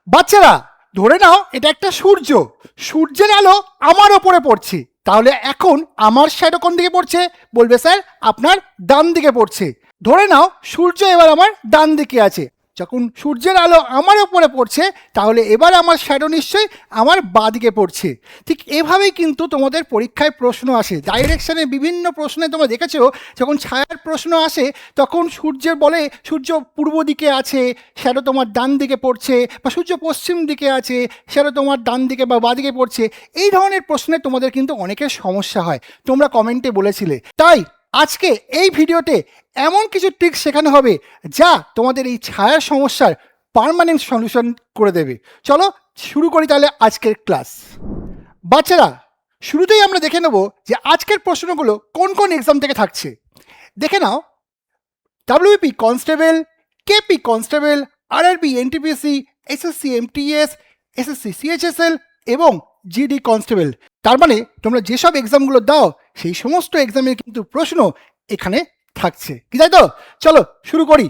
বাচ্চারা ধরে নাও এটা একটা সূর্য, সূর্যের আলো আমার ওপরে পড়ছে, তাহলে এখন আমার শ্যাডো কোন দিকে পড়ছে? বলবে স্যার আপনার ডান দিকে পড়ছে। ধরে নাও সূর্য এবার আমার ডান দিকে আছে, যখন সূর্যের আলো আমার ওপরে পড়ছে তাহলে এবার আমার শ্যাডো নিশ্চয়ই আমার বাঁ দিকে পড়ছে। ঠিক এভাবেই কিন্তু তোমাদের পরীক্ষায় প্রশ্ন আসে, ডাইরেকশনে বিভিন্ন প্রশ্নে তোমরা দেখেছো যখন ছায়ার প্রশ্ন আসে তখন সূর্যের বলে সূর্য পূর্ব দিকে আছে, শ্যাডো তোমার ডান দিকে পড়ছে, বা সূর্য পশ্চিম দিকে আছে, শ্যাডো তোমার ডান দিকে বা বাঁ দিকে পড়ছে। এই ধরনের প্রশ্নে তোমাদের কিন্তু অনেকের সমস্যা হয়, তোমরা কমেন্টে বলেছিলে। তাই আজকে এই ভিডিওতে এমন কিছু ট্রিক্স শেখানো হবে যা তোমাদের এই ছায়ার সমস্যার পার্মানেন্ট সলিউশন করে দেবে। চলো শুরু করি তাহলে আজকের ক্লাস। বাচ্চারা শুরুতেই আমরা দেখে নেব যে আজকের প্রশ্নগুলো কোন কোন এক্সাম থেকে থাকছে। দেখে নাও, WP constable, KP constable, RRB NTPC, SSC MTS, SSC CHSL এবং জিডি কনস্টেবল। তার মানে তোমরা যেসব এক্সামগুলো দাও সেই সমস্ত এক্সামের কিন্তু প্রশ্ন এখানে থাকছে, কি তাই তো? চলো শুরু করি।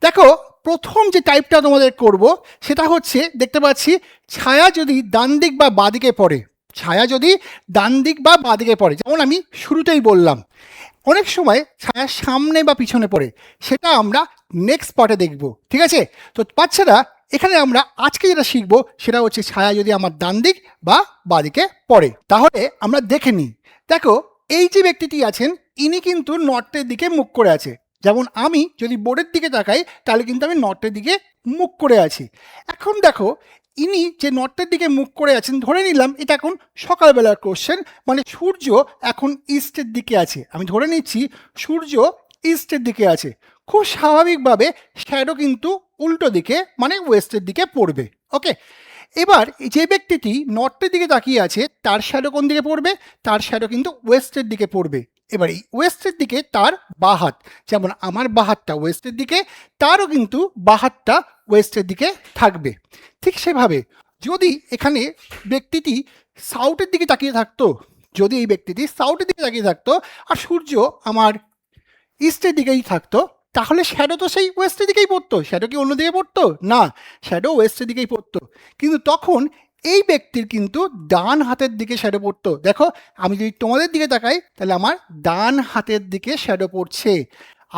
দেখো প্রথম যে টাইপটা তোমাদের করব সেটা হচ্ছে, দেখতে পাচ্ছি ছায়া যদি ডান দিক বা বাঁ দিকে পড়ে, ছায়া যদি ডান দিক বা বাঁ দিকে পড়ে, যেমন আমি শুরুতেই বললাম অনেক সময় ছায়া সামনে বা পিছনে পড়ে, সেটা আমরা নেক্সট পার্টে দেখব, ঠিক আছে? তো বাচ্চারা এখানে আমরা আজকে যেটা শিখবো সেটা হচ্ছে ছায়া যদি আমার ডান দিক বা বাঁ দিকে পড়ে। তাহলে আমরা দেখে নিই। দেখো এই যে ব্যক্তিটি আছেন ইনি কিন্তু নর্থের দিকে মুখ করে আছে, যেমন আমি যদি বোর্ডের দিকে তাকাই তাহলে কিন্তু আমি নর্থের দিকে মুখ করে আছি। এখন দেখো ইনি যে নর্থের দিকে মুখ করে আছেন, ধরে নিলাম এটা এখন সকালবেলার কোশ্চেন, মানে সূর্য এখন ইস্টের দিকে আছে, আমি ধরে নিচ্ছি সূর্য ইস্টের দিকে আছে। খুব স্বাভাবিকভাবে শ্যাডো কিন্তু উল্টো দিকে মানে ওয়েস্টের দিকে পড়বে। ওকে, এবার যে ব্যক্তিটি নর্থের দিকে তাকিয়ে আছে তার শ্যাডো কোন দিকে পড়বে? তার শ্যাডো কিন্তু ওয়েস্টের দিকে পড়বে। এবার এই ওয়েস্টের দিকে তার বাঁ হাত, যেমন আমার বাঁ হাতটা ওয়েস্টের দিকে, তারও কিন্তু বাঁ হাতটা ওয়েস্টের দিকে থাকবে। ঠিক সেভাবে যদি এখানে ব্যক্তিটি সাউথের দিকে তাকিয়ে থাকতো, যদি এই ব্যক্তিটি সাউথের দিকে তাকিয়ে থাকতো আর সূর্য আমার ইস্টের দিকেই থাকতো, তাহলে শ্যাডো তো সেই ওয়েস্টের দিকেই পড়তো। শ্যাডো কি অন্য দিকে পড়তো? না, শ্যাডো ওয়েস্টের দিকেই পড়তো। কিন্তু তখন এই ব্যক্তির কিন্তু ডান হাতের দিকে শ্যাডো পড়তো। দেখো আমি যদি তোমাদের দিকে তাকাই তাহলে আমার ডান হাতের দিকে শ্যাডো পড়ছে,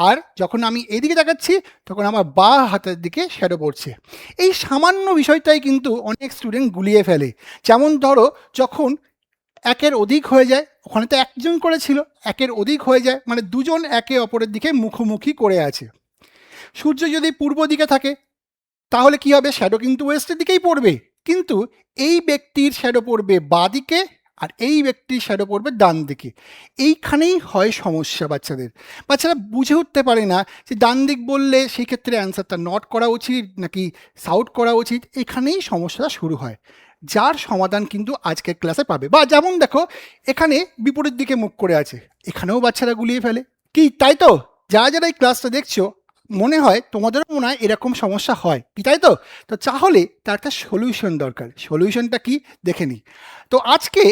আর যখন আমি এদিকে তাকাচ্ছি তখন আমার বাঁ হাতের দিকে শ্যাডো পড়ছে। এই সামান্য বিষয়টাই কিন্তু অনেক স্টুডেন্ট গুলিয়ে ফেলে। যেমন ধরো যখন একের অধিক হয়ে যায়, ওখানে তো একজন করেছিল, একের অধিক হয়ে যায় মানে দুজন একে অপরের দিকে মুখোমুখি করে আছে। সূর্য যদি পূর্ব দিকে থাকে তাহলে কি হবে? শ্যাডো কিন্তু ওয়েস্টের দিকেই পড়বে, কিন্তু এই ব্যক্তির শ্যাডো পড়বে বাঁ দিকে আর এই ব্যক্তির শ্যাডো পড়বে ডান দিকে। এইখানেই হয় সমস্যা বাচ্চাদের। বাচ্চারা বুঝে উঠতে পারে না যে ডান দিক বললে সেই ক্ষেত্রে অ্যান্সারটা নর্থ করা উচিত নাকি সাউথ করা উচিত। এখানেই সমস্যাটা শুরু হয়, যার সমাধান কিন্তু আজকের ক্লাসে পাবে। বা যেমন দেখো এখানে বিপরীত দিকে মুখ করে আছে, এখানেও বাচ্চারা গুলিয়ে ফেলে। কি তাই তো? যারা যারা এই ক্লাসটা দেখছো মনে হয় তোমাদেরও মনে হয় এরকম সমস্যা হয়, কি তাই তো? তো তাহলে তার একটা সলিউশন দরকার। সলিউশনটা কি দেখে নিই। তো আজকে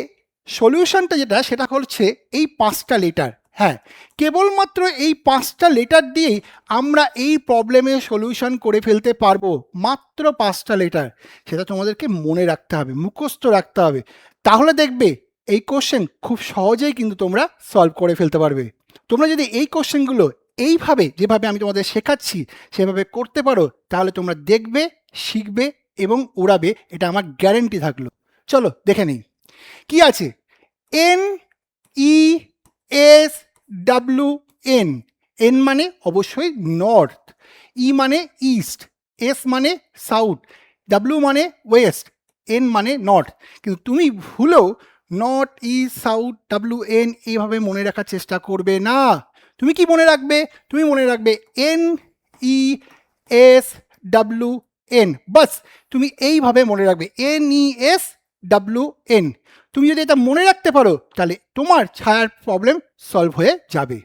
সলিউশনটা যেটা সেটা হচ্ছে এই 5টা লেটার। হ্যাঁ, কেবলমাত্র এই 5টা লেটার দিয়েই আমরা এই প্রবলেমের সলিউশন করে ফেলতে পারবো। মাত্র 5টা লেটার, সেটা তোমাদেরকে মনে রাখতে হবে, মুখস্থ রাখতে হবে। তাহলে দেখবে এই কোশ্চেন খুব সহজেই কিন্তু তোমরা সলভ করে ফেলতে পারবে। তোমরা যদি এই কোশ্চেনগুলো এইভাবে যেভাবে আমি তোমাদের শেখাচ্ছি সেভাবে করতে পারো তাহলে তোমরা দেখবে, শিখবে এবং উড়াবে, এটা আমার গ্যারেন্টি থাকলো। চলো দেখে নিই কি আছে। N E S W N. N মানে অবশ্যই নর্থ, ই মানে ইস্ট, এস মানে সাউথ, ডাব্লু মানে ওয়েস্ট, এন মানে নর্থ। কিন্তু তুমি ভুলেও north east south W N এইভাবে মনে রাখার চেষ্টা করবে না। তুমি কি মনে রাখবে? তুমি মনে রাখবে N E S W N, বাস তুমি এইভাবে মনে রাখবে N E S W N. তুমি যদি এটা মনে রাখতে পারো তাহলে তোমার ছায়ার প্রবলেম সলভ হয়ে যাবে।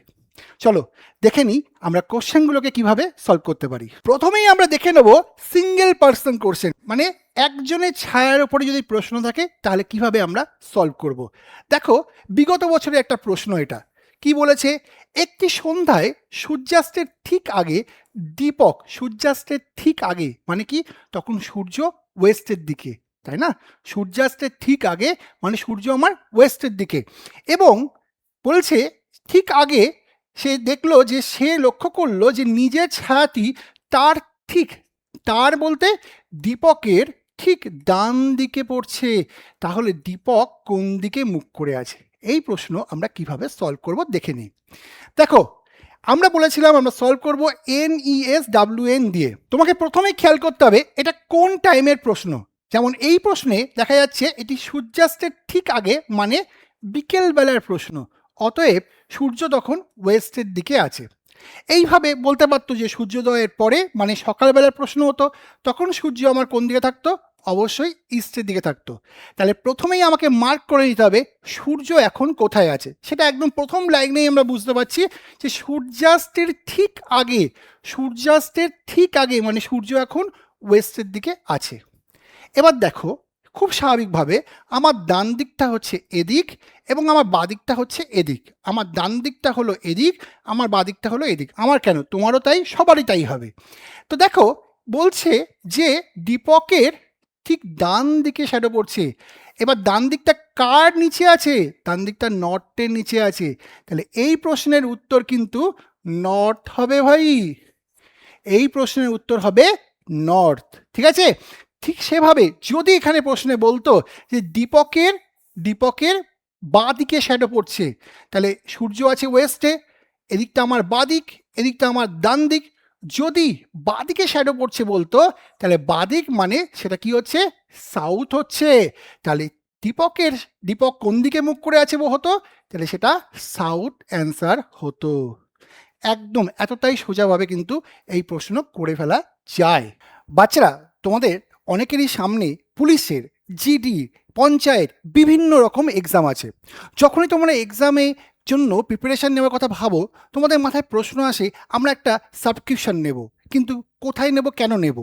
চলো দেখে নিই আমরা কোশ্চেনগুলোকে কিভাবে সলভ করতে পারি। প্রথমেই আমরা দেখে নেব সিঙ্গেল পার্সন কোশ্চেন, মানে একজনের ছায়ার উপরে যদি প্রশ্ন থাকে তাহলে কিভাবে আমরা সলভ করব। দেখো বিগত বছরের একটা প্রশ্ন এটা। কি বলেছে? একটি সন্ধ্যায় সূর্যাস্তের ঠিক আগে দীপক, সূর্যাস্তের ঠিক আগে মানে কি? তখন সূর্য ওয়েস্টের দিকে, তাই না? সূর্যাস্তের ঠিক আগে মানে সূর্য আমার ওয়েস্টের দিকে। এবং বলছে ঠিক আগে সে দেখলো যে সে লক্ষ্য করলো যে নিজের ছায়াটি তার ঠিক, তার বলতে দীপকের ঠিক ডান দিকে পড়ছে। তাহলে দীপক কোন দিকে মুখ করে আছে? এই প্রশ্ন আমরা কিভাবে সলভ করব দেখে নিই। দেখো, আমরা বলেছিলাম আমরা সলভ করব NESWN দিয়ে। তোমাকে প্রথমেই খেয়াল করতে হবে এটা কোন টাইমের প্রশ্ন। যেমন এই প্রশ্নে দেখা যাচ্ছে এটি সূর্যাস্তের ঠিক আগে মানে বিকেলবেলার প্রশ্ন, অতএব সূর্য তখন ওয়েস্টের দিকে আছে। এইভাবে বলতে পারতো যে সূর্যোদয়ের পরে মানে সকালবেলার প্রশ্ন হতো, তখন সূর্য আমার কোন দিকে থাকতো? অবশ্যই ইস্টের দিকে থাকতো। তাহলে প্রথমেই আমাকে মার্ক করে নিতে হবে সূর্য এখন কোথায় আছে। সেটা একদম প্রথম লাইনেই আমরা বুঝতে পারছি যে সূর্যাস্তের ঠিক আগে, সূর্যাস্তের ঠিক আগে মানে সূর্য এখন ওয়েস্টের দিকে আছে। এবার দেখো, খুব স্বাভাবিকভাবে আমার ডান দিকটা হচ্ছে এদিক এবং আমার বাঁ দিকটা হচ্ছে এদিক। আমার ডান দিকটা হলো এদিক, আমার বাঁ দিকটা হলো এদিক। আমার কেন, তোমারও তাই, সবারই তাই হবে। তো দেখো বলছে যে দীপকের ঠিক ডান দিকে শ্যাডো পড়ছে। এবার ডান দিকটা কার নিচে আছে? ডান দিকটা নর্থের নিচে আছে। তাহলে এই প্রশ্নের উত্তর কিন্তু নর্থ হবে ভাই। এই প্রশ্নের উত্তর হবে নর্থ, ঠিক আছে? ঠিক সেভাবে যদি এখানে প্রশ্নে বলতো যে দীপকের বাঁ দিকে শ্যাডো পড়ছে, তাহলে সূর্য আছে ওয়েস্টে, এদিকটা আমার বাঁ দিক, এদিকটা আমার ডান দিক। যদি বাঁ দিকে শ্যাডো পড়ছে বলতো, তাহলে বাঁ দিক মানে সেটা কি হচ্ছে? সাউথ হচ্ছে। তাহলে দীপক কোন দিকে মুখ করে আছে হতো? তাহলে সেটা সাউথ অ্যান্সার হতো। একদম এতটাই সোজাভাবে কিন্তু এই প্রশ্ন করে ফেলা যায়। বাচ্চারা, তোমাদের অনেকেরই সামনে পুলিশের, জিডি, পঞ্চায়েত বিভিন্ন রকম এক্সাম আছে। যখনই তোমরা এক্সামে জন্য প্রিপারেশান নেওয়ার কথা ভাবো, তোমাদের মাথায় প্রশ্ন আসে আমরা একটা সাবস্ক্রিপশন নেব, কিন্তু কোথায় নেব, কেন নেব?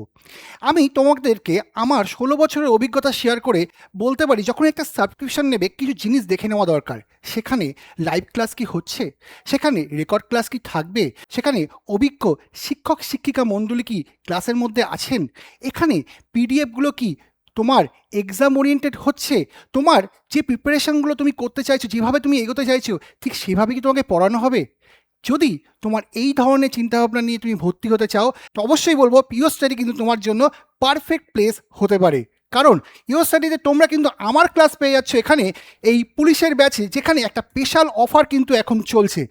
আমি তোমাদেরকে আমার 16 বছরের অভিজ্ঞতা শেয়ার করে বলতে পারি, যখন একটা সাবস্ক্রিপশন নেবে কিছু জিনিস দেখে নেওয়া দরকার। সেখানে লাইভ ক্লাস কি হচ্ছে, সেখানে রেকর্ড ক্লাস কি থাকবে, সেখানে অভিজ্ঞ শিক্ষক শিক্ষিকা মণ্ডলী কি ক্লাসের মধ্যে আছেন, এখানে পিডিএফগুলো কি তোমার এক্সাম ওরিয়েন্টেড হচ্ছে, তোমার যে প্রিপারেশানগুলো তুমি করতে চাইছো, যেভাবে তুমি এগোতে চাইছো ঠিক সেভাবে কি তোমাকে পড়ানো হবে? যদি তোমার এই ধরনের চিন্তাভাবনা নিয়ে তুমি ভর্তি হতে চাও, তো অবশ্যই বলবো পিও স্টাডি কিন্তু তোমার জন্য পারফেক্ট প্লেস হতে পারে। কারণ ইও স্টাডিতে তোমরা কিন্তু আমার ক্লাস পেয়ে যাচ্ছ এখানে এই পুলিশের ব্যাচে, যেখানে একটা স্পেশাল অফার কিন্তু এখন চলছে।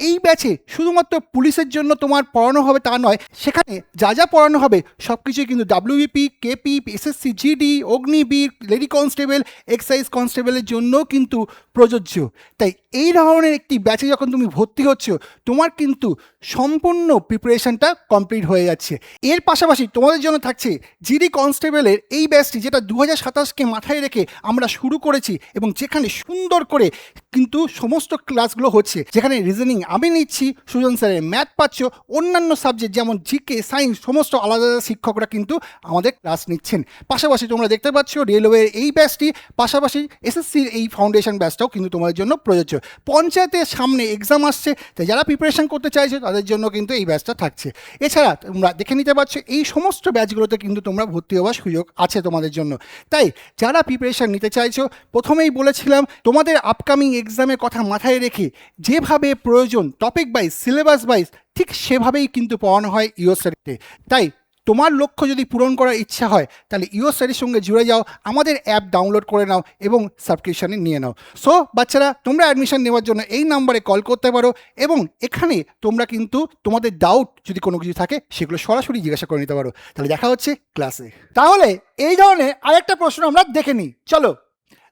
এই ব্যাচে শুধুমাত্র পুলিশের জন্য তোমার পড়ানো হবে তা নয়, সেখানে যা যা পড়ানো হবে সব কিছুই কিন্তু WBP, KP, SSC, GD, Agniveer, lady constable, excise কনস্টেবলের জন্যও কিন্তু প্রযোজ্য। তাই এই ধরনের একটি ব্যাচে যখন তুমি ভর্তি হচ্ছ, তোমার কিন্তু সম্পূর্ণ প্রিপারেশনটা কমপ্লিট হয়ে যাচ্ছে। এর পাশাপাশি তোমাদের জন্য থাকছে জিডি কনস্টেবলের এই ব্যাচটি, যেটা 2027কে মাথায় রেখে আমরা শুরু করেছি এবং যেখানে সুন্দর করে কিন্তু সমস্ত ক্লাসগুলো হচ্ছে, যেখানে রিজনিং আমি নিচ্ছি, সুজন স্যারের ম্যাথ পাচ্ছ, অন্যান্য সাবজেক্ট যেমন জিকে, সায়েন্স সমস্ত আলাদা আলাদা শিক্ষকরা কিন্তু আমাদের ক্লাস নিচ্ছেন। পাশাপাশি তোমরা দেখতে পাচ্ছ রেলওয়ের এই ব্যাচটি, পাশাপাশি এসএসসির এই ফাউন্ডেশন ব্যাচটাও কিন্তু তোমাদের জন্য প্রযোজ্য। পঞ্চায়েতের সামনে এক্সাম আসছে, তাই যারা প্রিপারেশন করতে চাইছো তাদের জন্য কিন্তু এই ব্যাচটা থাকছে। এছাড়া তোমরা দেখে নিতে পারছো এই সমস্ত ব্যাচগুলোতে কিন্তু তোমরা ভর্তি হওয়ার সুযোগ আছে তোমাদের জন্য। তাই যারা প্রিপারেশন নিতে চাইছো, প্রথমেই বলেছিলাম তোমাদের আপকামিং এক্সামের কথা মাথায় রেখে যেভাবে প্রয়োজন টপিক ওয়াইজ, সিলেবাস ওয়াইজ ঠিক সেভাবেই কিন্তু পড়ানো হয় ইও স্টাডিতে। তাই তোমার লক্ষ্য যদি পূরণ করার ইচ্ছা হয়, তাহলে ইও স্টাডির সঙ্গে জুড়ে যাও, আমাদের অ্যাপ ডাউনলোড করে নাও এবং সাবস্ক্রিপশানে নিয়ে নাও। সো বাচ্চারা, তোমরা অ্যাডমিশন নেওয়ার জন্য এই নাম্বারে কল করতে পারো এবং এখানে তোমরা কিন্তু তোমাদের ডাউট যদি কোনো কিছু থাকে সেগুলো সরাসরি জিজ্ঞাসা করে নিতে পারো। তাহলে দেখা হচ্ছে ক্লাসে। তাহলে এই ধরনের আরেকটা প্রশ্ন আমরা দেখে নিই, চলো।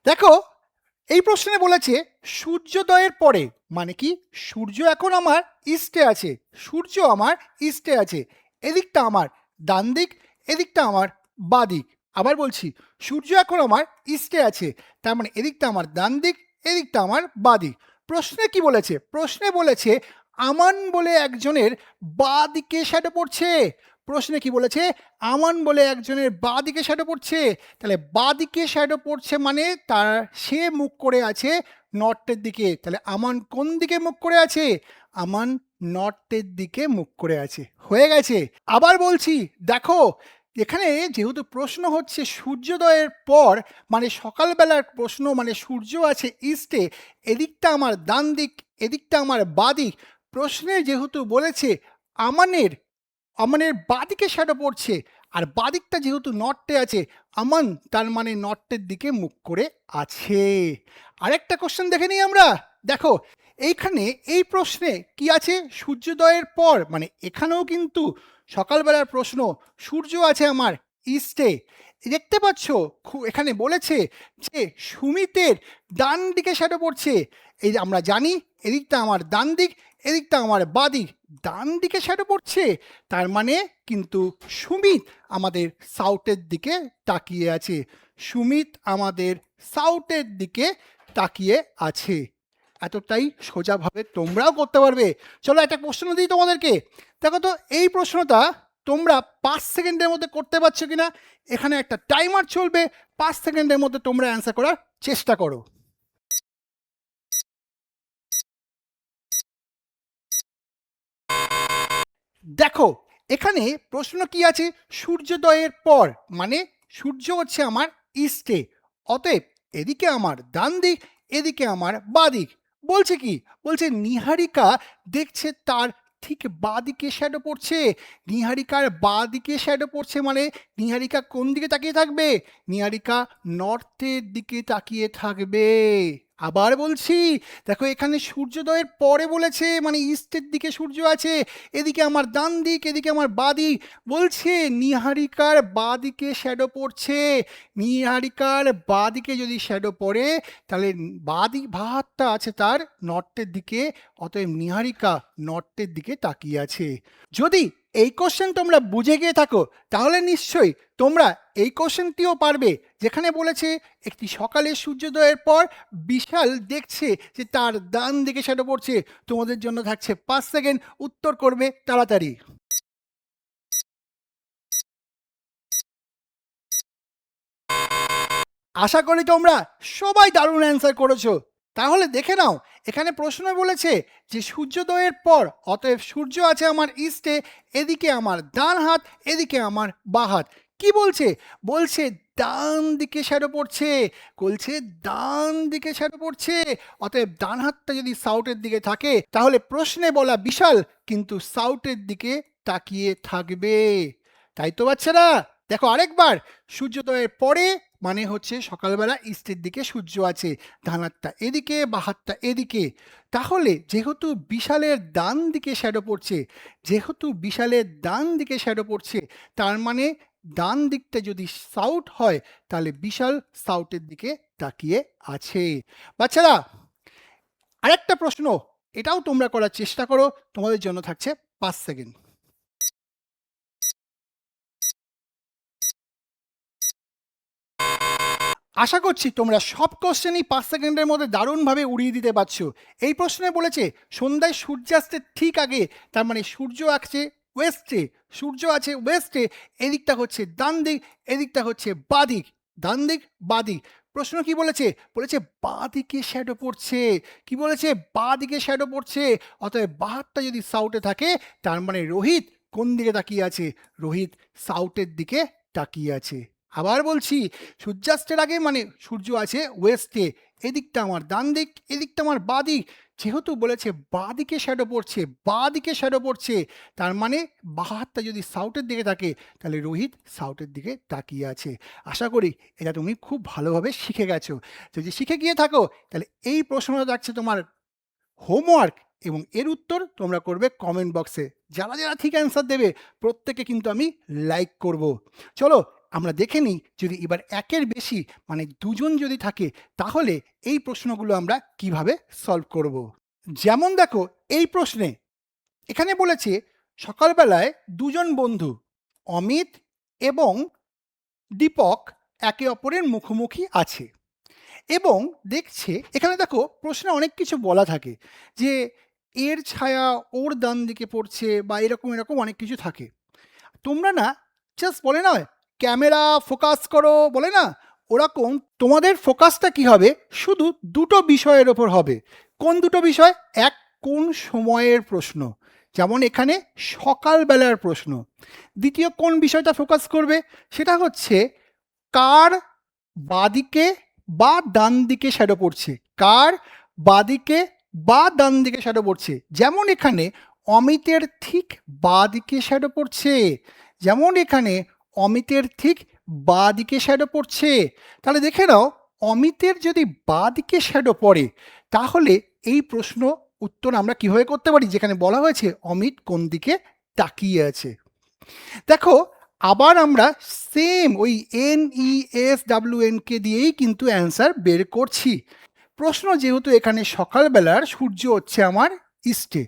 দেখো, এই প্রশ্নে বলেছে সূর্যোদয়ের পরে মানে কি? সূর্য এখন আমার ইস্টে আছে, সূর্য আমার ইস্টে আছে, এদিকটা আমার ডান দিক, এদিকটা আমার বাঁ দিক। আবার বলছি, সূর্য এখন আমার ইস্টে আছে, তার মানে এদিকটা আমার ডান দিক, এদিকটা আমার বাঁ দিক। প্রশ্নে কি বলেছে? প্রশ্নে বলেছে আমান বলে একজনের বাঁ দিকে শ্যাডো পড়ছে। প্রশ্নে কি বলেছে? আমান বলে একজনের বাঁ দিকে শ্যাডো পড়ছে। তাহলে বাঁ দিকে শ্যাডো পড়ছে মানে তার সে মুখ করে আছে নর্থের দিকে। তাহলে আমান কোন দিকে মুখ করে আছে? আমান নর্থের দিকে মুখ করে আছে। হয়ে গেছে। আবার বলছি, দেখো এখানে যেহেতু প্রশ্ন হচ্ছে সূর্যোদয়ের পর, মানে সকালবেলার প্রশ্ন, মানে সূর্য আছে ইস্টে, এদিকটা আমার ডান দিক, এদিকটা আমার বাঁ দিক। প্রশ্নে যেহেতু বলেছে আমানের আমানের বাঁদিকে শ্যাডো পড়ছে, আর বাঁদিকটা যেহেতু নর্থে আছে, আমান তার মানে নর্থের দিকে মুখ করে আছে। আরেকটা কোশ্চেন দেখে নিই আমরা। দেখো এইখানে এই প্রশ্নে কি আছে, সূর্যোদয়ের পর, মানে এখানেও কিন্তু সকালবেলার প্রশ্ন, সূর্য আছে আমার ইস্টে। দেখতে পাচ্ছ এখানে বলেছে যে সুমিতের ডান দিকে শ্যাডো পড়ছে। এই যে আমরা জানি এদিকটা আমার ডান দিক, এদিকটা আমার বাঁ দিক, ডান দিকে শ্যাডো পড়ছে, তার মানে কিন্তু সুমিত আমাদের সাউথের দিকে তাকিয়ে আছে। সুমিত আমাদের সাউথের দিকে তাকিয়ে আছে। এতটাই সোজাভাবে তোমরাও করতে পারবে। চলো একটা প্রশ্ন দিই তোমাদেরকে। দেখো তো এই প্রশ্নটা তোমরা 5 সেকেন্ডের মধ্যে করতে পারছো কিনা। এখানে একটা টাইমার চলবে, 5 সেকেন্ডের মধ্যে তোমরা অ্যান্সার করার চেষ্টা করো। দেখো এখানে প্রশ্ন কি আছে, সূর্যোদয়ের পর, মানে সূর্য হচ্ছে আমার ইস্টে, অতএব এদিকে আমার ডান দিক, এদিকে আমার বাঁ দিক। বলছে কি, বলছে নিহারিকা দেখছে তার ঠিক বাঁ দিকে শ্যাডো পড়ছে। নিহারিকার বাঁ দিকে শ্যাডো পড়ছে মানে নিহারিকা কোন দিকে তাকিয়ে থাকবে, নিহারিকা নর্থের দিকে তাকিয়ে থাকবে। আবার বলছি, দেখো এখানে সূর্যোদয়ের পরে বলেছে, মানে ইস্টের দিকে সূর্য আছে, এদিকে আমার ডান দিক, এদিকে আমার বাঁ দিক। বলছে নিহারিকার বাঁ দিকে শ্যাডো পড়ছে। নিহারিকার বাঁ দিকে যদি শ্যাডো পড়ে, তাহলে বাঁ দিক ভাতটা আছে তার নর্থের দিকে, অতএব নিহারিকা নর্থের দিকে তাকিয়ে আছে। যদি এই কোশ্চেন তোমরা বুঝে গিয়ে থাকো, তাহলে নিশ্চয়ই তোমরা এই কোশ্চেনটিও পারবে, যেখানে বলেছে একটি সকালে সূর্যোদয়ের পর বিশাল দেখছে যে তার ডান দিকে শ্যাডো পড়ছে। তোমাদের জন্য থাকছে 5 সেকেন্ড, উত্তর করবে তাড়াতাড়ি। আশা করি তোমরা সবাই দারুণ অ্যান্সার করেছো। তাহলে দেখে নাও, এখানে প্রশ্ন বলেছে যে সূর্যোদয়ের পর, অতএব সূর্য আছে আমার ইস্টে, এদিকে আমার ডান হাত, এদিকে আমার বাঁ হাত। কি বলছে, বলছে ডান দিকে শ্যাডো পড়ছে, বলছে ডান দিকে শ্যাডো পড়ছে। অতএব ডান হাতটা যদি সাউথের দিকে থাকে, তাহলে প্রশ্নে বলা বিশাল কিন্তু সাউথের দিকে তাকিয়ে থাকবে। তাই তো বাচ্চারা, দেখো আরেকবার, সূর্যোদয়ের পরে মানে হচ্ছে সকালবেলা ইস্টের দিকে সূর্য আছে, ডান হাতটা এদিকে, বাঁ হাতটা এদিকে। তাহলে যেহেতু বিশালের ডান দিকে শ্যাডো পড়ছে, যেহেতু বিশালের ডান দিকে শ্যাডো পড়ছে, তার মানে ডান দিকটা যদি সাউথ হয়, তাহলে বিশাল সাউথের দিকে তাকিয়ে আছে। বাচ্চারা আরেকটা প্রশ্ন, এটাও তোমরা করার চেষ্টা করো, তোমাদের জন্য থাকছে 5 সেকেন্ড। আশা করছি তোমরা সব কোশ্চেনই 5 সেকেন্ডের মধ্যে দারুণভাবে উড়িয়ে দিতে পারছো। এই প্রশ্নে বলেছে সন্ধ্যায় সূর্যাস্তের ঠিক আগে, তার মানে সূর্য আছে ওয়েস্টে, সূর্য আছে ওয়েস্টে, এদিকটা হচ্ছে ডান দিক, এদিকটা হচ্ছে বাঁ দিক, ডান দিক বাঁ দিক। প্রশ্ন কি বলেছে, বলেছে বাঁ দিকে শ্যাডো পড়ছে। কি বলেছে, বাঁ দিকে শ্যাডো পড়ছে, অতএব বাহাতটা যদি সাউথে থাকে, তার মানে রোহিত কোন দিকে তাকিয়ে আছে, রোহিত সাউথের দিকে তাকিয়ে আছে। আবার বলছি, সূর্যাস্তের আগে মানে সূর্য আছে ওয়েস্টে, এদিকটা আমার ডান দিক, এদিকটা আমার বাঁ দিক। যেহেতু বলেছে বাঁ দিকে শ্যাডো পড়ছে, বাঁ দিকে শ্যাডো পড়ছে, তার মানে বাঁ হাতটা যদি সাউথের দিকে থাকে, তাহলে রোহিত সাউথের দিকে তাকিয়ে আছে। আশা করি এটা তুমি খুব ভালোভাবে শিখে গেছো। যদি শিখে গিয়ে থাকো, তাহলে এই প্রশ্নটা থাকছে তোমার হোমওয়ার্ক, এবং এর উত্তর তোমরা করবে কমেন্ট বক্সে। যারা যারা ঠিক অ্যান্সার দেবে প্রত্যেকে কিন্তু আমি লাইক করব। চলো আমরা দেখে নিই, যদি এবার একের বেশি মানে দুজন যদি থাকে, তাহলে এই প্রশ্নগুলো আমরা কিভাবে সলভ করব। যেমন দেখো এই প্রশ্নে এখানে বলেছে সকালবেলায় দুজন বন্ধু অমিত এবং দীপক একে অপরের মুখোমুখি আছে, এবং দেখছে এখানে দেখো প্রশ্নে অনেক কিছু বলা থাকে যে এর ছায়া ওর ডান দিকে পড়ছে, বা এরকম এরকম অনেক কিছু থাকে। তোমরা না জাস্ট বলে না ক্যামেরা ফোকাস করো, বলে না ওরকম তোমাদের ফোকাসটা কি হবে, শুধু দুটো বিষয়ের ওপর হবে। কোন দুটো বিষয়, এক কোন সময়ের প্রশ্ন, যেমন এখানে সকালবেলার প্রশ্ন। দ্বিতীয় কোন বিষয়টা ফোকাস করবে, সেটা হচ্ছে কার বাদিকে বা ডান দিকে শ্যাডো পড়ছে, কার বাদিকে বা ডান দিকে শ্যাডো পড়ছে। যেমন এখানে অমিতের ঠিক বাদিকে শ্যাডো পড়ছে, যেমন এখানে অমিতের ঠিক বাদিকে শ্যাডো পড়ছে। তাহলে দেখে নাও, অমিতের যদি বাদিকে শ্যাডো পড়ে তাহলে এই প্রশ্ন উত্তর আমরা কিভাবে করতে পারি, যেখানে বলা হয়েছে অমিত কোন দিকে তাকিয়ে আছে। দেখো, আবার আমরা সেম ওই NESWN কে দিয়েই কিন্তু অ্যান্সার বের করছি। প্রশ্ন যেহেতু এখানে সকালবেলার, সূর্য হচ্ছে আমার ইস্টে,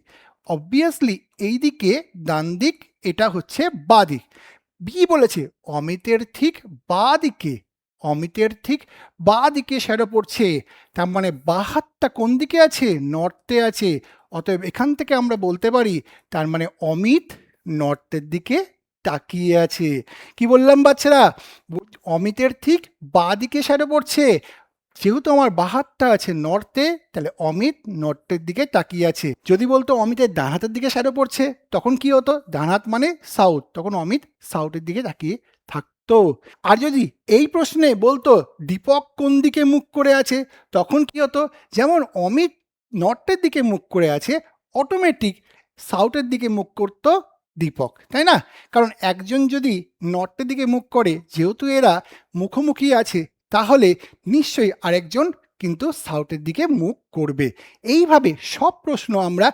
অবভিয়াসলি এই দিকে ডান দিক, এটা হচ্ছে বাঁ দিক। বি বলেছে অমিতের ঠিক বাঁ দিকে, অমিতের ঠিক বাঁ দিকে শ্যাডো পড়ছে, তার মানে বাঁ হাতটা কোন দিকে আছে, নর্থে আছে। অতএব এখান থেকে আমরা বলতে পারি তার মানে অমিত নর্থের দিকে তাকিয়ে আছে। কি বললাম বাচ্চারা, অমিতের ঠিক বাঁ দিকে শ্যাডো পড়ছে, যেহেতু আমার বাঁ হাতটা আছে নর্থে, তাহলে অমিত নর্থের দিকে তাকিয়ে আছে। যদি বলতো অমিতের ডান হাতের দিকে শ্যাডো পড়ছে, তখন কি হতো, ডান হাত মানে সাউথ, তখন অমিত সাউথের দিকে তাকিয়ে থাকতো। আর যদি এই প্রশ্নে বলতো দীপক কোন দিকে মুখ করে আছে, তখন কি হতো, যেমন অমিত নর্থের দিকে মুখ করে আছে, অটোমেটিক সাউথের দিকে মুখ করতো দীপক, তাই না? কারণ একজন যদি নর্থের দিকে মুখ করে, যেহেতু এরা মুখোমুখি আছে, তাহলে নিশ্চয়ই আরেকজন কিন্তু সাউথের দিকে মুখ করবে। এইভাবে সব প্রশ্ন আমরা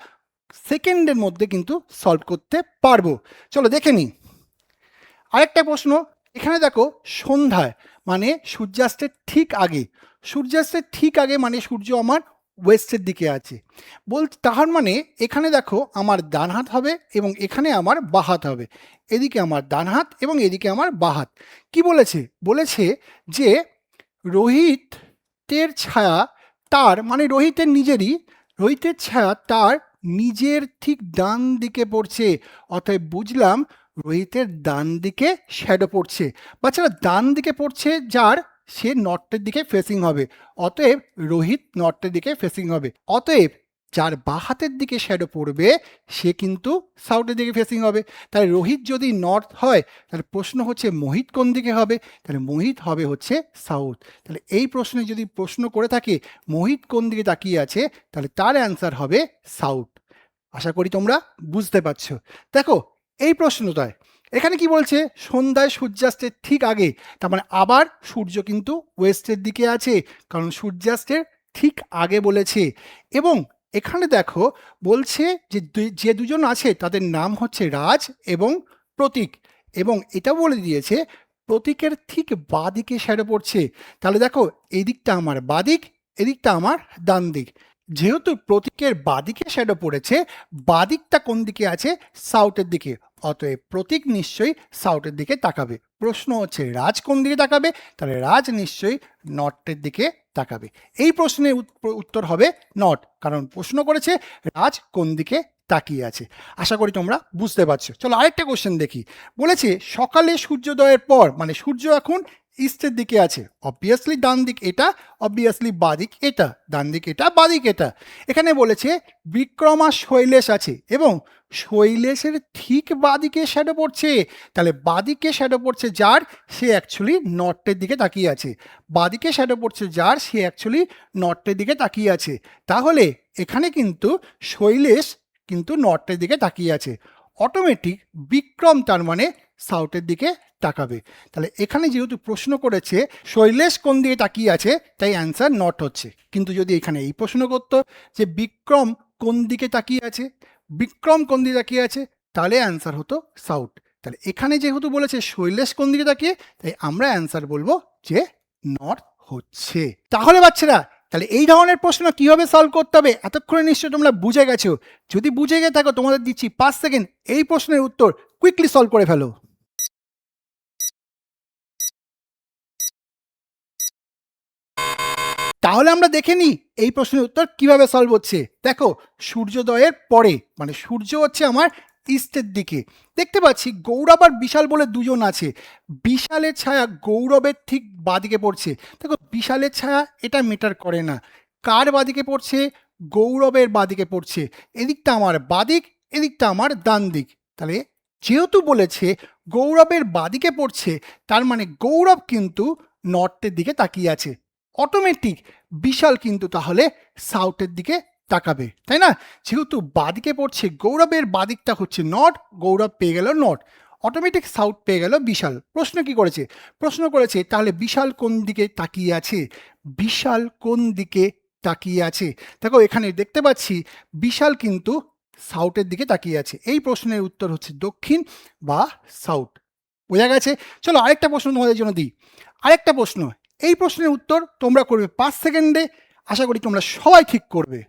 সেকেন্ডের মধ্যে কিন্তু সলভ করতে পারবো। চলো দেখে নিই আরেকটা প্রশ্ন। এখানে দেখো সন্ধ্যায় মানে সূর্যাস্তের ঠিক আগে, সূর্যাস্তের ঠিক আগে মানে সূর্য আমার ওয়েস্টের দিকে আছে, তাহার মানে এখানে দেখো আমার ডান হাত হবে এবং এখানে আমার বাঁ হাত হবে, এদিকে আমার ডান হাত এবং এদিকে আমার বাঁ হাত। কি বলেছে, বলেছে যে রোহিতের ছায়া তার মানে রোহিতের নিজেরই, রোহিতের ছায়া তার নিজের ঠিক ডান দিকে পড়ছে। অতএব বুঝলাম রোহিতের ডান দিকে শ্যাডো পড়ছে। বাচ্চারা ডান দিকে পড়ছে যার, সে নর্থের দিকে ফেসিং হবে, অতএব রোহিত নর্থের দিকে ফেসিং হবে। অতএব যার বাঁ হাতের দিকে শ্যাডো পড়বে সে কিন্তু সাউথের দিকে ফেসিং হবে। তাহলে রোহিত যদি নর্থ হয়, তাহলে প্রশ্ন হচ্ছে মোহিত কোন দিকে হবে, তাহলে মোহিত হবে হচ্ছে সাউথ। তাহলে এই প্রশ্নে যদি প্রশ্ন করে থাকে মোহিত কোন দিকে তাকিয়ে আছে, তাহলে তার অ্যান্সার হবে সাউথ। আশা করি তোমরা বুঝতে পারছো। দেখো এই প্রশ্নটায় এখানে কি বলছে, সন্ধ্যায় সূর্যাস্তের ঠিক আগে, তার মানে আবার সূর্য কিন্তু ওয়েস্টের দিকে আছে, কারণ সূর্যাস্তের ঠিক আগে বলেছে। এবং এখানে দেখো বলছে যে যে দুজন আছে তাদের নাম হচ্ছে রাজ এবং প্রতীক, এবং এটা বলে দিয়েছে প্রতীকের ঠিক বাঁ দিকে শ্যাডো পড়ছে। তাহলে দেখো এই দিকটা আমার বাঁ দিক, এদিকটা আমার ডান দিক। যেহেতু প্রতীকের বাদিকে শ্যাডো পড়েছে, বাদিকটা কোন দিকে আছে, সাউথের দিকে, অতএব প্রতীক নিশ্চয়ই সাউথের দিকে তাকাবে। প্রশ্ন হচ্ছে রাজ কোন দিকে তাকাবে, তাহলে রাজ নিশ্চয়ই নর্থের দিকে তাকাবে। এই প্রশ্নের উত্তর হবে নর্থ, কারণ প্রশ্ন করেছে রাজ কোন দিকে তাকিয়ে আছে। আশা করি তোমরা বুঝতে পারছো। চলো আরেকটা কোশ্চেন দেখি। বলেছে সকালে সূর্যোদয়ের পর মানে সূর্য এখন ইস্টের দিকে আছে, অবভিয়াসলি ডান দিক এটা, অবভিয়াসলি বাদিক এটা, ডান দিক এটা, বাদিক এটা। এখানে বলেছে বিক্রম আর শৈলেশ আছে এবং শৈলেশের ঠিক বাদিকে শ্যাডো পড়ছে, তাহলে বাদিকে শ্যাডো পড়ছে যার, সে অ্যাকচুয়ালি নর্থের দিকে তাকিয়ে আছে। বাদিকে শ্যাডো পড়ছে যার, সে অ্যাকচুয়ালি নর্থের দিকে তাকিয়ে আছে। তাহলে এখানে কিন্তু শৈলেশ কিন্তু নর্থের দিকে তাকিয়ে আছে, অটোমেটিক বিক্রম তার মানে সাউথের দিকে তাকাবে। তাহলে এখানে যেহেতু প্রশ্ন করেছে শৈলেশ কোন দিকে তাকিয়ে আছে, তাই অ্যান্সার নর্থ হচ্ছে। কিন্তু যদি এখানে এই প্রশ্ন করতো যে বিক্রম কোন দিকে তাকিয়ে আছে, বিক্রম কোন দিকে তাকিয়ে আছে, তাহলে অ্যান্সার হতো সাউথ। তাহলে এখানে যেহেতু বলেছে শৈলেশ কোন দিকে তাকিয়ে, তাই আমরা অ্যান্সার বলবো যে নর্থ হচ্ছে। তাহলে বাচ্চারা, তাহলে এই ধরনের প্রশ্ন কিভাবে সলভ করতে হবে এতক্ষণে নিশ্চয়ই তোমরা বুঝে গেছো। যদি বুঝে গিয়ে থাকো তোমাদের দিচ্ছি 5 সেকেন্ড, এই প্রশ্নের উত্তর কুইকলি সলভ করে ফেলো। তাহলে আমরা দেখে নিই এই প্রশ্নের উত্তর কিভাবে সলভ হচ্ছে। দেখো সূর্যোদয়ের পরে মানে সূর্য হচ্ছে আমার ইস্টের দিকে, দেখতে পাচ্ছি গৌরব আর বিশাল বলে দুজন আছে। বিশালের ছায়া গৌরবের ঠিক বাদিকে পড়ছে। দেখো বিশালের ছায়া এটা ম্যাটার করে না, কার বাদিকে পড়ছে, গৌরবের বাদিকে পড়ছে। এদিকটা আমার বাদিক, এদিকটা আমার ডান দিক। তাহলে যেহেতু বলেছে গৌরবের বাদিকে পড়ছে, তার মানে গৌরব কিন্তু নর্থের দিকে তাকিয়ে আছে। অটোমেটিক বিশাল কিন্তু তাহলে সাউথের দিকে তাকাবে, তাই না? যেহেতু বাদিকে পড়ছে, গৌরবের বাদিকটা হচ্ছে নর্থ, গৌরব পেয়ে গেল নর্থ, অটোমেটিক সাউথ পেয়ে গেল বিশাল। প্রশ্ন কি করেছে? প্রশ্ন করেছে তাহলে বিশাল কোন দিকে তাকিয়ে আছে? বিশাল কোন দিকে তাকিয়ে আছে? দেখো এখানে দেখতে পাচ্ছি বিশাল কিন্তু সাউথের দিকে তাকিয়ে আছে। এই প্রশ্নের উত্তর হচ্ছে দক্ষিণ বা সাউথ। বোঝা গেছে? চলো আরেকটা প্রশ্ন তোমাদের জন্য দিই। আরেকটা প্রশ্ন, এই প্রশ্নের উত্তর তোমরা করবে 5 সেকেন্ডে। আশা করি তোমরা সবাই ঠিক করবে।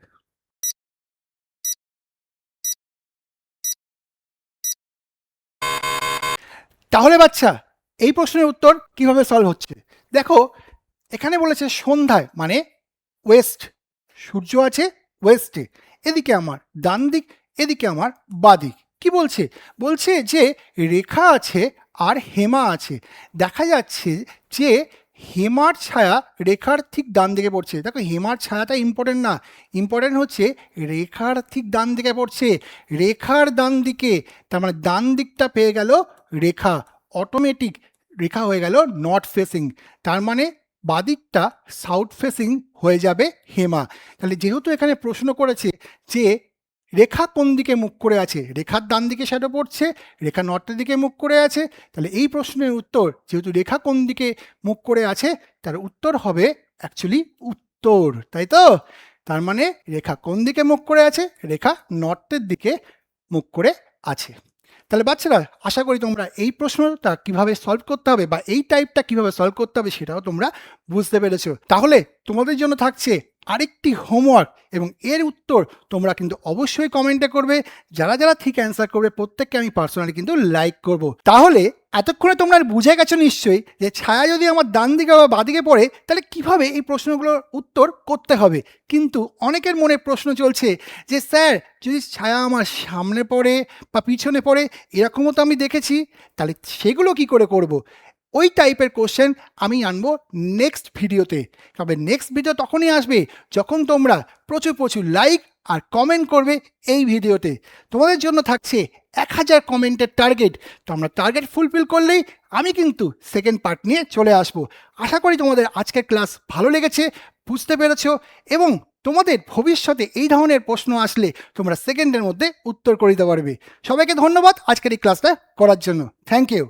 তাহলে বাচ্চা, এই প্রশ্নের উত্তর কিভাবে সলভ হচ্ছে? দেখো এখানে বলেছে সন্ধ্যায়, মানে ওয়েস্ট, সূর্য আছে ওয়েস্টে, এদিকে আমার ডান দিক, এদিকে আমার বাদিক। কি বলছে? বলছে যে রেখা আছে আর হেমা আছে। দেখা যাচ্ছে যে হেমার ছায়া রেখার ঠিক ডান দিকে পড়ছে। দেখো হেমার ছায়াটা ইম্পর্টেন্ট না, ইম্পর্টেন্ট হচ্ছে রেখার ঠিক ডান দিকে পড়ছে, রেখার ডান দিকে। তার মানে ডান দিকটা পেয়ে গেল রেখা, অটোমেটিক রেখা হয়ে গেল নর্থ ফেসিং। তার মানে বাদিকটা সাউথ ফেসিং হয়ে যাবে হেমা। তাহলে যেহেতু এখানে প্রশ্ন করেছে যে রেখা কোন দিকে মুখ করে আছে, রেখার ডান দিকে শ্যাডো পড়ছে, রেখা নর্থের দিকে মুখ করে আছে, তাহলে এই প্রশ্নের উত্তর যেহেতু রেখা কোন দিকে মুখ করে আছে, তার উত্তর হবে অ্যাকচুয়ালি উত্তর, তাই তো? তার মানে রেখা কোন দিকে মুখ করে আছে? রেখা নর্থের দিকে মুখ করে আছে। তাহলে বাচ্চারা আশা করি তোমরা এই প্রশ্নটা কিভাবে সলভ করতে হবে বা এই টাইপটা কিভাবে সলভ করতে হবে সেটাও তোমরা বুঝতে পেরেছো। তাহলে তোমাদের জন্য থাকছে আরেকটি হোমওয়ার্ক, এবং এর উত্তর তোমরা কিন্তু অবশ্যই কমেন্টে করবে। যারা যারা ঠিক অ্যান্সার করবে প্রত্যেককে আমি পার্সোনালি কিন্তু লাইক করব। তাহলে এতক্ষণে তোমরা বুঝে গেছো নিশ্চয়ই যে ছায়া যদি আমার ডান দিকে বা বাদিকে পড়ে তাহলে কিভাবে এই প্রশ্নগুলোর উত্তর করতে হবে। কিন্তু অনেকের মনে প্রশ্ন চলছে যে স্যার যদি ছায়া আমার সামনে পড়ে বা পিছনে পড়ে, এরকমও তো আমি দেখেছি, তাহলে সেগুলো কি করে করব? ওই টাইপের কোশ্চেন আমি আনবো নেক্সট ভিডিওতে। তবে নেক্সট ভিডিও তখনই আসবে যখন তোমরা প্রচুর প্রচুর লাইক আর কমেন্ট করবে এই ভিডিওতে। তোমাদের জন্য থাকছে 1000 কমেন্টের টার্গেট। তো আমরা টার্গেট ফুলফিল করলেই আমি কিন্তু সেকেন্ড পার্ট নিয়ে চলে আসব। আশা করি তোমাদের আজকের ক্লাস ভালো লেগেছে, বুঝতে পেরেছো, এবং তোমাদের ভবিষ্যতে এই ধরনের প্রশ্ন আসলে তোমরা সেকেন্ডের মধ্যে উত্তর করে দিতে পারবে। সবাইকে ধন্যবাদ আজকের এই ক্লাসটা করার জন্য। Thank you.